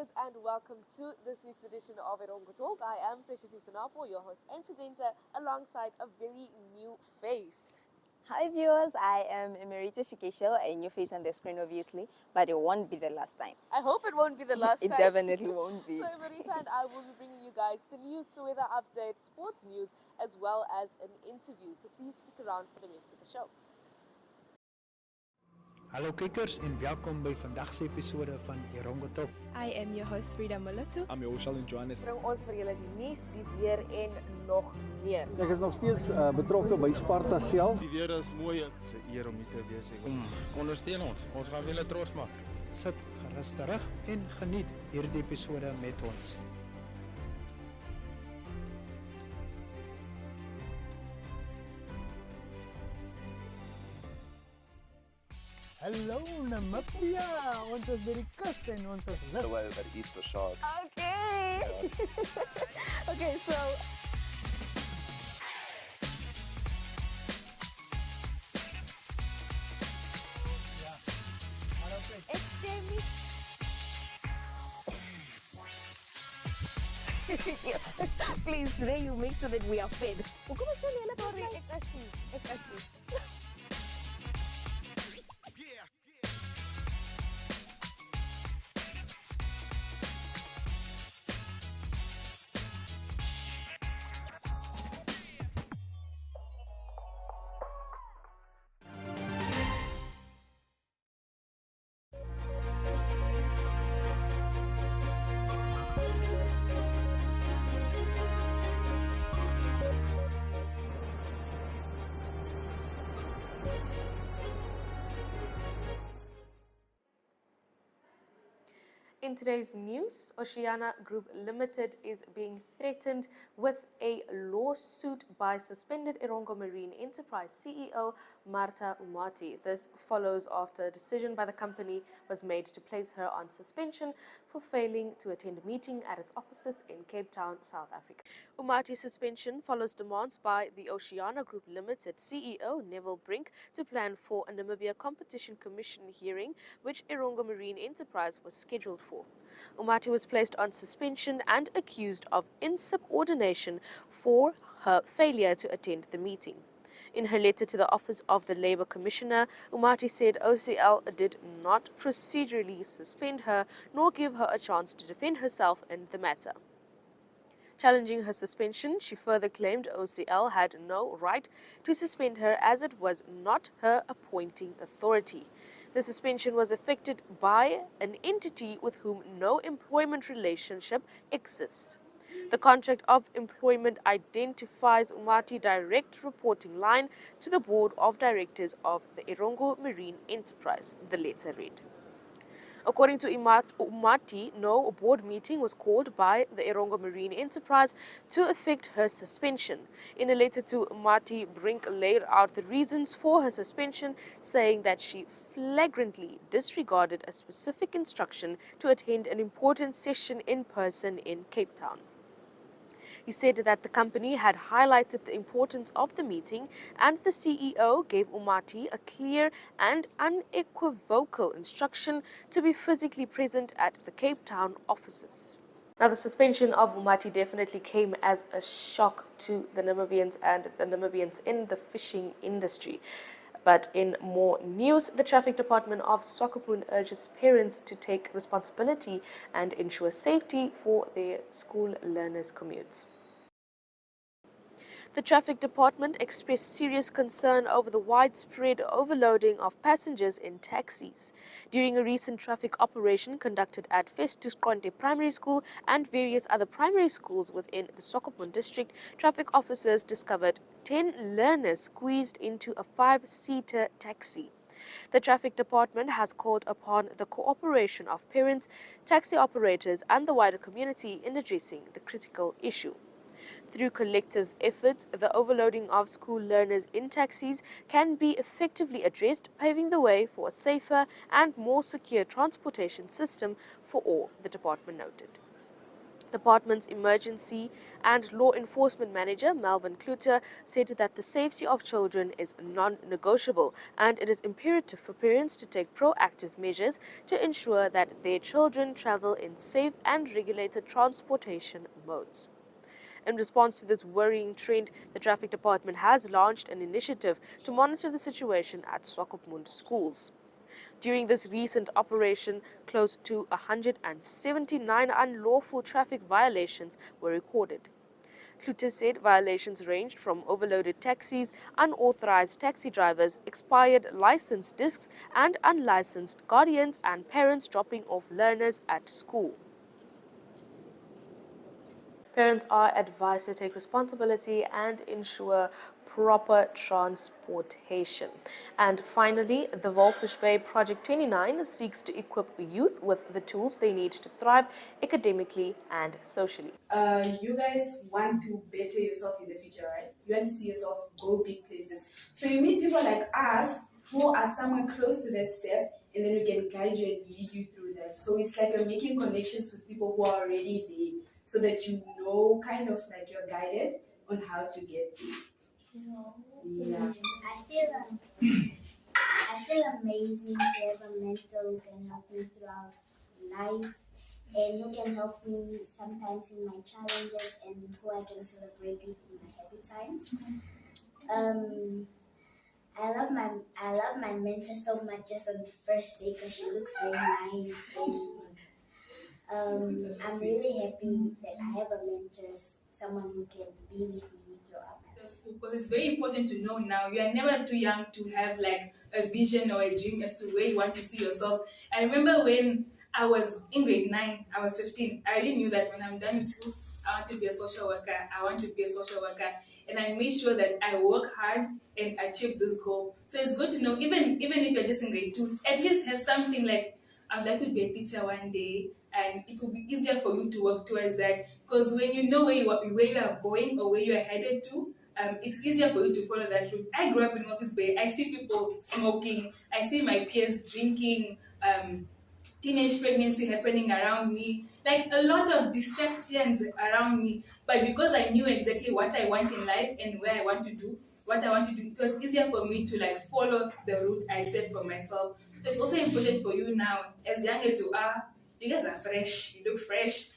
viewers, and welcome to this week's edition of Erongo Talk. I am Precious Itanapo, your host and presenter, alongside a very new face. Hi viewers, I am Emerita Shikesho, a new face on the screen obviously, but it won't be the last time. I hope it won't be the last It time. definitely won't be. So Emerita and I will be bringing you guys the news, the weather updates, sports news, as well as an interview. So please stick around for the rest of the show. Hallo kijkers en welkom bij vandaagse episode van Erongo Talk. I am your host Frida Molatu. I'm your Oshal in Johannes. Bring ons vir julle die nuus, die weer en nog meer. Ek is nog steeds betrokke by Sparta self. Die weer is mooi. Dit is 'n eer om hier te wees. Ondersteun ons. Ons gaan julle trots maak. Sit gerus terug en geniet hierdie episode met ons. Hallo Namubes, ons is by die kus en ons is lus. By die Easter Shark. Okay. Okay, so yes, please, today you make sure that we are fed. Sorry, exactly. In today's news, Oceana Group Limited is being threatened with a lawsuit by suspended Erongo Marine Enterprise CEO Martha Umati. This follows after a decision by the company was made to place her on suspension for failing to attend a meeting at its offices in Cape Town, South Africa. Umati's suspension follows demands by the Oceana Group Limited CEO Neville Brink to plan for a Namibia Competition Commission hearing, which Erongo Marine Enterprise was scheduled for. Umati was placed on suspension and accused of insubordination for her failure to attend the meeting. In her letter to the Office of the Labour Commissioner, Umati said OCL did not procedurally suspend her nor give her a chance to defend herself in the matter. Challenging her suspension, she further claimed OCL had no right to suspend her as it was not her appointing authority. The suspension was effected by an entity with whom no employment relationship exists. The contract of employment identifies Umati's direct reporting line to the Board of Directors of the Erongo Marine Enterprise, the letter read. According to Umati, no board meeting was called by the Erongo Marine Enterprise to effect her suspension. In a letter to Umati, Brink laid out the reasons for her suspension, saying that she flagrantly disregarded a specific instruction to attend an important session in person in Cape Town. He said that the company had highlighted the importance of the meeting and the CEO gave Umati a clear and unequivocal instruction to be physically present at the Cape Town offices. Now, the suspension of Umati definitely came as a shock to the Namibians and the Namibians in the fishing industry. But in more news, the Traffic Department of Swakopmund urges parents to take responsibility and ensure safety for their school learners' commutes. The Traffic Department expressed serious concern over the widespread overloading of passengers in taxis. During a recent traffic operation conducted at Festus Conte Primary School and various other primary schools within the Swakopmund district, traffic officers discovered 10 learners squeezed into a 5-seater taxi. The Traffic Department has called upon the cooperation of parents, taxi operators and the wider community in addressing the critical issue. Through collective efforts, the overloading of school learners in taxis can be effectively addressed, paving the way for a safer and more secure transportation system for all, the department noted. Department's Emergency and Law Enforcement Manager, Melvin Kluter, said that the safety of children is non-negotiable and it is imperative for parents to take proactive measures to ensure that their children travel in safe and regulated transportation modes. In response to this worrying trend, the Traffic Department has launched an initiative to monitor the situation at Swakopmund schools. During this recent operation, close to 179 unlawful traffic violations were recorded. Kluter said violations ranged from overloaded taxis, unauthorized taxi drivers, expired license discs, and unlicensed guardians and parents dropping off learners at school. Parents are advised to take responsibility and ensure proper transportation. And finally, the Walfish Bay Project 29 seeks to equip youth with the tools they need to thrive academically and socially. You guys want to better yourself in the future, right? You want to see yourself go big places. So you meet people like us who are somewhere close to that step, and then we can guide you and lead you through that. So it's like you're making connections with people who are already there, so that you know, kind of like you're guided on how to get there. Yeah. I feel amazing to have a mentor who can help me throughout life and who can help me sometimes in my challenges and who I can celebrate with in my happy times. I love my mentor so much just on the first day because she looks very nice, and I'm really happy that I have a mentor, someone who can be with me throughout my life. Because it's very important to know now you are never too young to have like a vision or a dream as to where you want to see yourself. I remember when I was in grade 9, I was 15, I really knew that when I'm done with school, I want to be a social worker. I want to be a social worker. And I made sure that I work hard and achieve this goal. So it's good to know, even if you're just in grade 2, at least have something like, I'd like to be a teacher one day, and it will be easier for you to work towards that. Because when you know where you are going or where you are headed to, it's easier for you to follow that route. I grew up in Walfish Bay. I see people smoking. I see my peers drinking. Teenage pregnancy happening around me, like a lot of distractions around me. But because I knew exactly what I want in life and where I want to do, what I want to do, it was easier for me to like follow the route I set for myself. So it's also important for you now, as young as you are, you guys are fresh, you look fresh.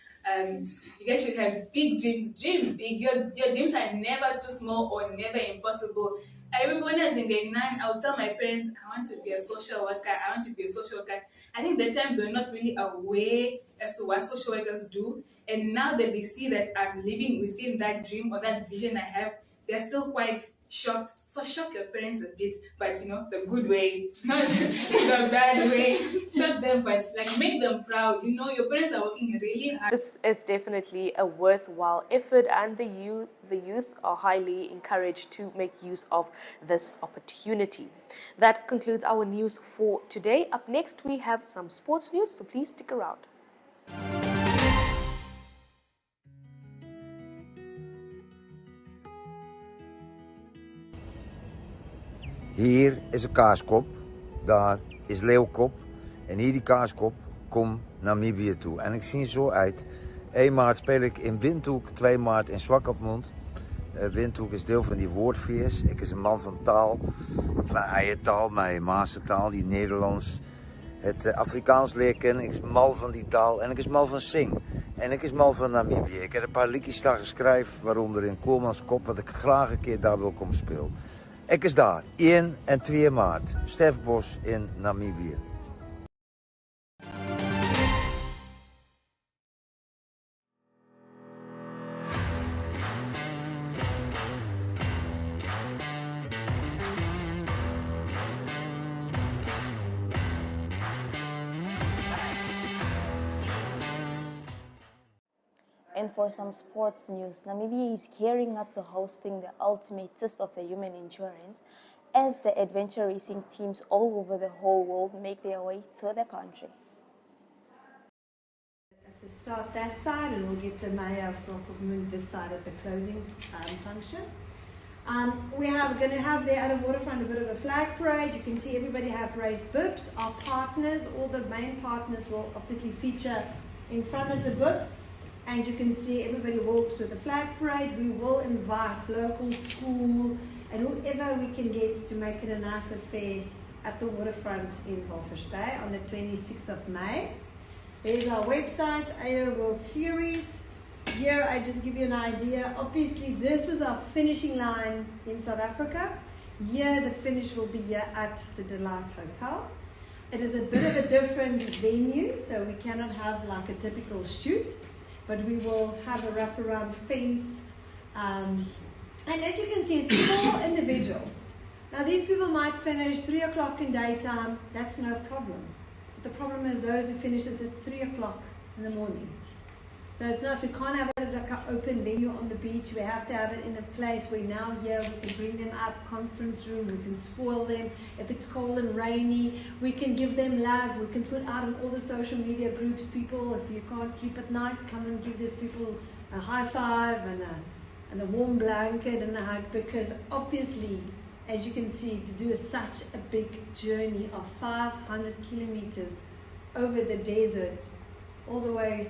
You guys should have big dreams, dream big. Your dreams are never too small or never impossible. I remember when I was in grade 9, I would tell my parents, I want to be a social worker, I want to be a social worker. I think that time they were not really aware as to what social workers do. And now that they see that I'm living within that dream or that vision I have, they're still quite shocked. So shock your parents a bit, but you know, the good way, not the bad way. Shock them, but like make them proud. You know, your parents are working really hard. This is definitely a worthwhile effort, and the youth are highly encouraged to make use of this opportunity. That concludes our news for today. Up next, we have some sports news, so please stick around. Hier is een kaaskop, daar is leeuwkop en hier die kaaskop komt Namibië toe. En ik zie er zo uit. 1 maart speel ik in Windhoek, 2 maart in Swakopmund. Windhoek is deel van die woordfeest. Ik is een man van taal, van eigen taal, mijn maastertaal, die Nederlands. Het Afrikaans leer kennen, ik is mal van die taal en ik is mal van zing. En ik is mal van Namibië. Ik heb een paar liedjes daar geschreven, waaronder in Koolmanskop, wat ik graag een keer daar wil komen spelen. Ik is daar, 1 en 2 maart, Stefbos in Namibië. And for some sports news, Namibia is gearing up to hosting the ultimate test of the human endurance as the adventure racing teams all over the whole world make their way to the country. At the start that side, and we'll get the mayor of Swakopmund this side at the closing function. We're going to have there at the waterfront a bit of a flag parade. You can see everybody have raised bibs. Our partners, all the main partners will obviously feature in front of the bib. And you can see everybody walks with the flag parade. We will invite local school and whoever we can get to make it a nice affair at the waterfront in Walvis Bay on the 26th of May. There's our websites, AO World Series. Here I just give you an idea. Obviously this was our finishing line in South Africa. Here the finish will be here at the Delight Hotel. It is a bit of a different venue, so we cannot have like a typical shoot, but we will have a wraparound fence. And as you can see, it's 4 individuals. Now these people might finish 3 o'clock in daytime, that's no problem. But the problem is those who finishes at 3 o'clock in the morning. So it's not, we can't have it like an open venue on the beach. We have to have it in a place where now here we can bring them up, conference room, we can spoil them. If it's cold and rainy, we can give them love. We can put out on all the social media groups, people, if you can't sleep at night, come and give these people a high five and a warm blanket and a hug, because obviously, as you can see, to do such a big journey of 500 kilometers over the desert, all the way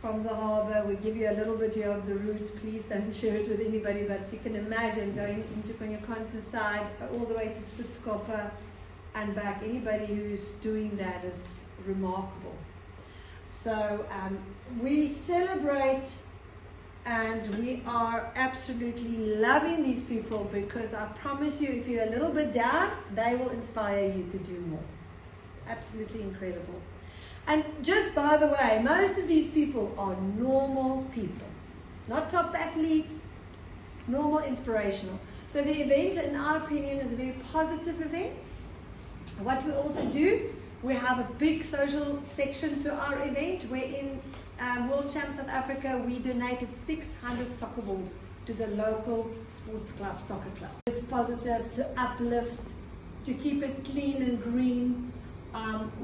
from the harbour. We give you a little bit here of the route. Please don't share it with anybody, but you can imagine going into Konyakonta side all the way to Swakopmund and back. Anybody who's doing that is remarkable. So we celebrate and we are absolutely loving these people, because I promise you, if you're a little bit down, they will inspire you to do more. It's absolutely incredible. And just by the way, most of these people are normal people, not top athletes, normal, inspirational. So the event, in our opinion, is a very positive event. What we also do, we have a big social section to our event, where in World Champ South Africa, we donated 600 soccer balls to the local sports club, soccer club. It's positive, to uplift, to keep it clean and green.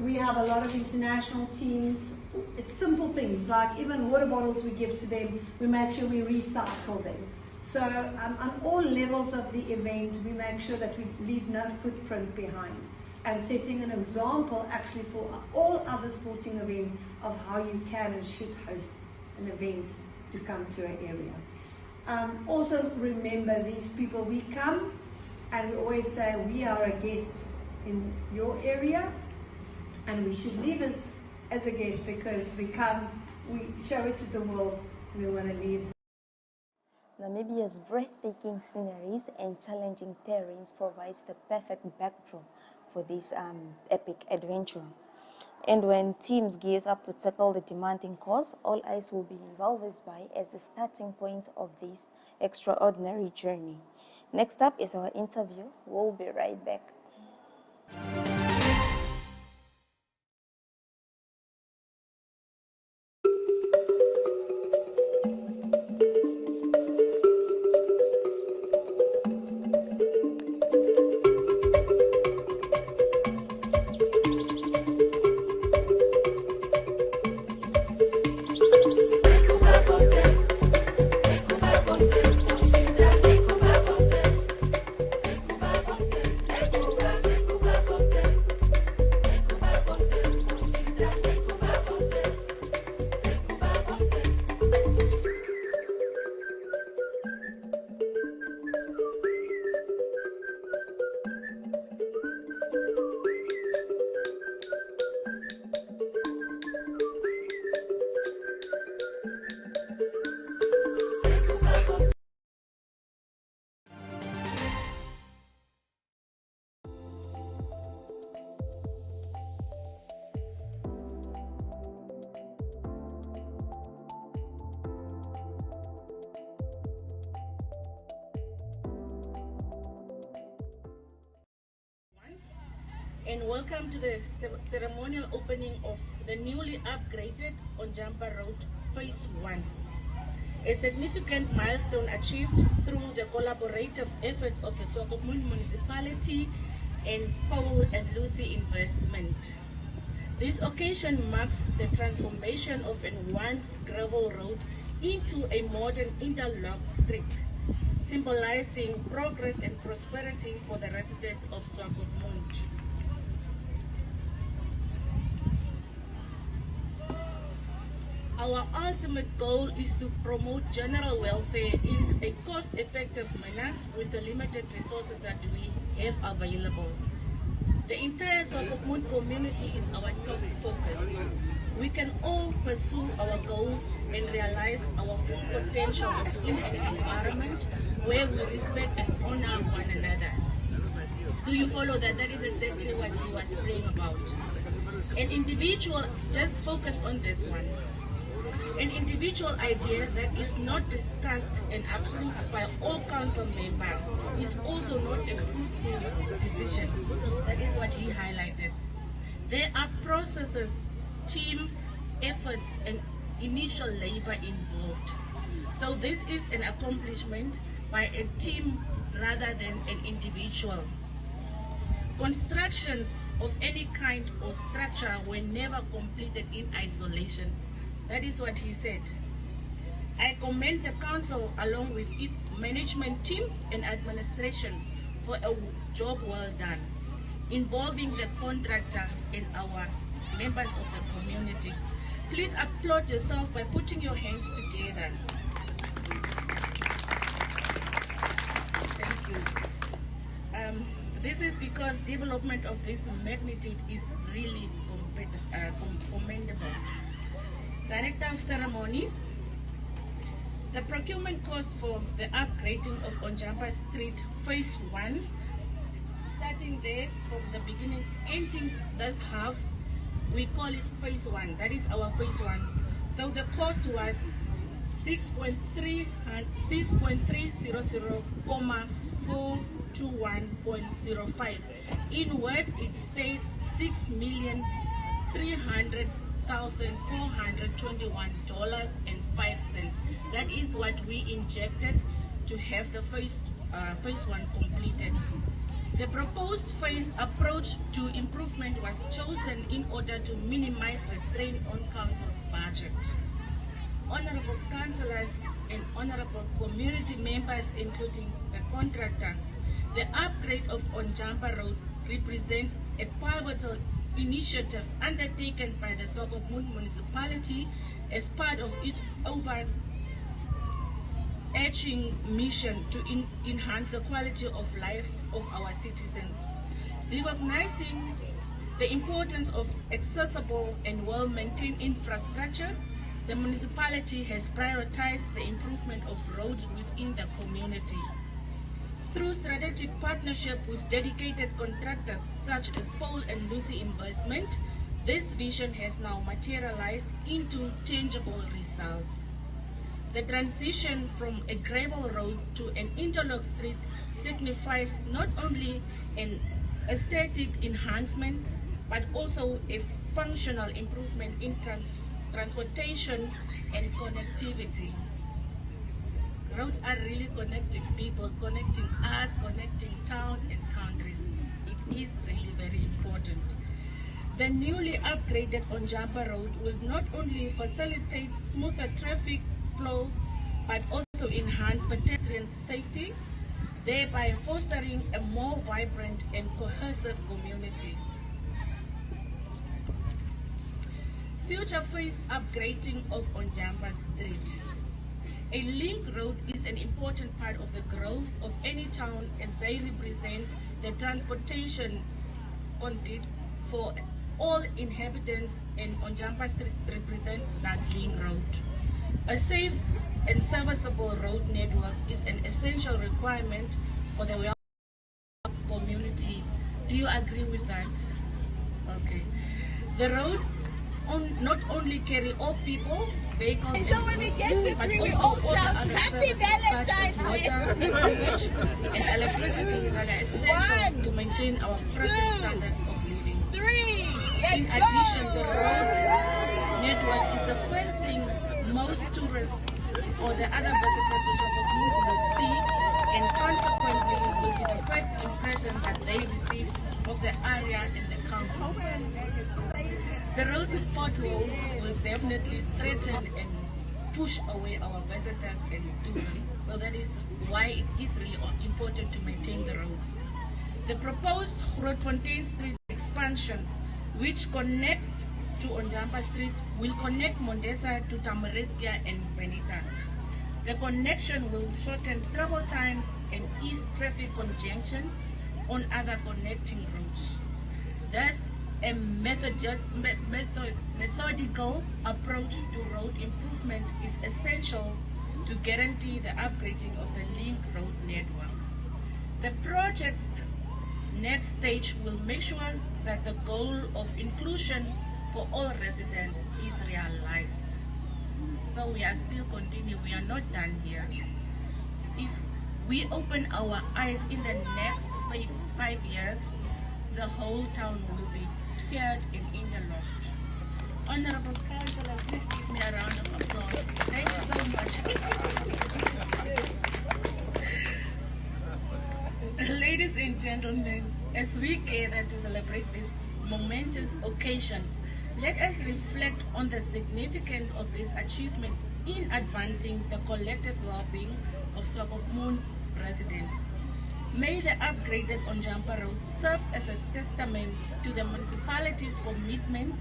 We have a lot of international teams. It's simple things, like even water bottles we give to them, we make sure we recycle them. So on all levels of the event, we make sure that we leave no footprint behind, and setting an example actually for all other sporting events of how you can and should host an event to come to an area. Also remember, these people, we come and we always say we are a guest in your area, and we should leave as a guest, because we come, we show it to the world, and we want to leave. Namibia's breathtaking sceneries and challenging terrains provides the perfect backdrop for this epic adventure. And when teams gears up to tackle the demanding course, all eyes will be in Walvis Bay as the starting point of this extraordinary journey. Next up is our interview. We'll be right back. And welcome to the ceremonial opening of the newly upgraded Ondjamba Road Phase 1. A significant milestone achieved through the collaborative efforts of the Swakopmund Municipality and Paul and Lucy Investment. This occasion marks the transformation of a once gravel road into a modern interlocked street, symbolizing progress and prosperity for the residents of Swakopmund. our ultimate goal is to promote general welfare in a cost-effective manner with the limited resources that we have available. The entire Swakopmund community is our top focus. We can all pursue our goals and realize our full potential in an environment where we respect and honor one another. Do you follow that? That is exactly what he was praying about. An individual, just focus on this one. An individual idea that is not discussed and approved by all council members is also not a fruitful decision. That is what he highlighted. There are processes, teams, efforts, and initial labor involved. So this is an accomplishment by a team rather than an individual. Constructions of any kind or structure were never completed in isolation. That is what he said. I commend the council along with its management team and administration for a job well done, involving the contractor and our members of the community. Please applaud yourself by putting your hands together. Thank you. This is because development of this magnitude is really commendable. Director of Ceremonies, the procurement cost for the upgrading of Ondjamba Street Phase 1, starting there from the beginning, ending this half, we call it Phase 1. That is our Phase 1. So the cost was 6.300,421.05. In words, it states $6,300,421.05. That is what we injected to have the phase 1 completed. The proposed phase approach to improvement was chosen in order to minimize the strain on council's budget. Honorable councillors and honorable community members, including the contractor, the upgrade of Ondjamba Road represents a pivotal initiative undertaken by the Swakopmund Municipality as part of its overarching mission to enhance the quality of lives of our citizens. Recognizing the importance of accessible and well-maintained infrastructure, the municipality has prioritized the improvement of roads within the community. Through strategic partnership with dedicated contractors such as Paul and Lucy Investment, this vision has now materialized into tangible results. The transition from a gravel road to an interlock street signifies not only an aesthetic enhancement, but also a functional improvement in transportation and connectivity. Roads are really connecting people, connecting us, connecting towns and countries. It is really very important. The newly upgraded Ondjamba Road will not only facilitate smoother traffic flow, but also enhance pedestrian safety, thereby fostering a more vibrant and cohesive community. Future phase upgrading of Ondjamba Street. A link road is an important part of the growth of any town as they represent the transportation conduit for all inhabitants, and Ondjamba Street represents that link road. A safe and serviceable road network is an essential requirement for the well-being community. Do you agree with that? Okay. The road not only carry all people, vehicles, and goods, but also all the other services such as water, sewage, and electricity that are essential to maintain our present standards of living. In addition, the road network is the first thing most tourists or the other visitors to Swakopmund will see, and consequently will be the first impression that they receive of the area and the council. The roads with potholes will definitely threaten and push away our visitors and tourists. So that is why it is really important to maintain the roads. The proposed Grootfontein Street expansion, which connects to Ondjamba Street will connect Mondesa to Tamariskia and Benita. The connection will shorten travel times and ease traffic congestion on other connecting routes. Thus, a methodical approach to road improvement is essential to guarantee the upgrading of the link road network. The project's next stage will make sure that the goal of inclusion for all residents is realized. So we are still continuing, we are not done here. If we open our eyes in the next 5 years, the whole town will be cleared and interlocked. Honorable councillors, please give me a round of applause. Thank you so much. Ladies and gentlemen, as we gather to celebrate this momentous occasion, let us reflect on the significance of this achievement in advancing the collective well-being of Swakopmund's residents. May the upgraded Ondjamba Road serve as a testament to the municipality's commitment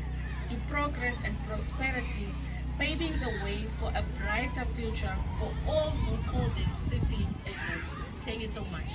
to progress and prosperity, paving the way for a brighter future for all who call this city a home. Thank you so much.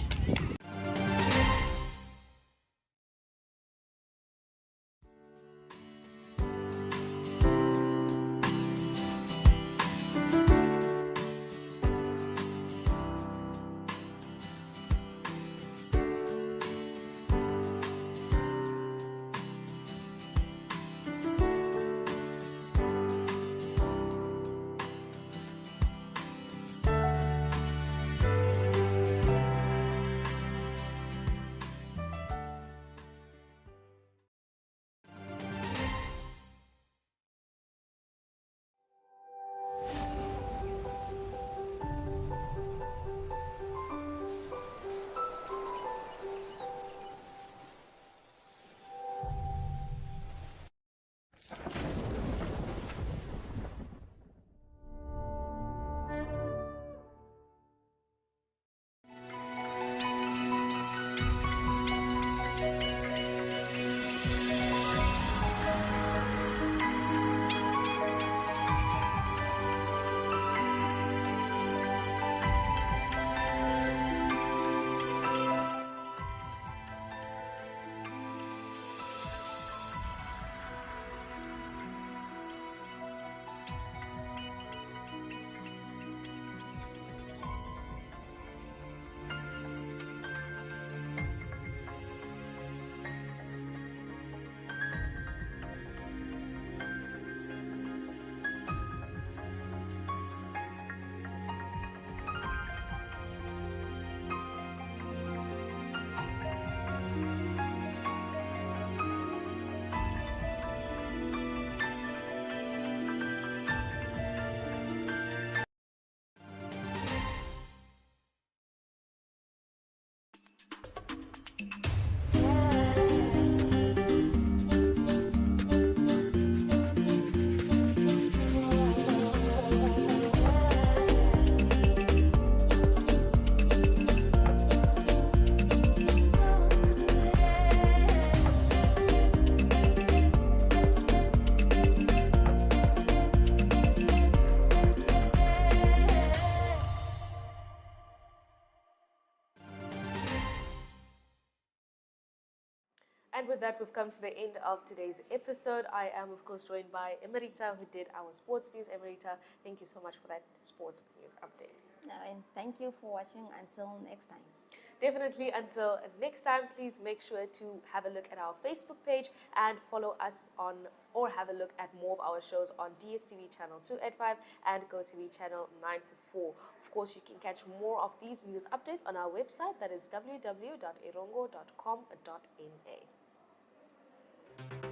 And with that, we've come to the end of today's episode. I am, of course, joined by Emerita, who did our sports news. Emerita, thank you so much for that sports news update. No, and thank you for watching. Until next time. Definitely until next time, please make sure to have a look at our Facebook page and follow us on, or have a look at more of our shows on DSTV channel 285 and GoTV channel 924. Of course, you can catch more of these news updates on our website, that is www.erongo.com.na.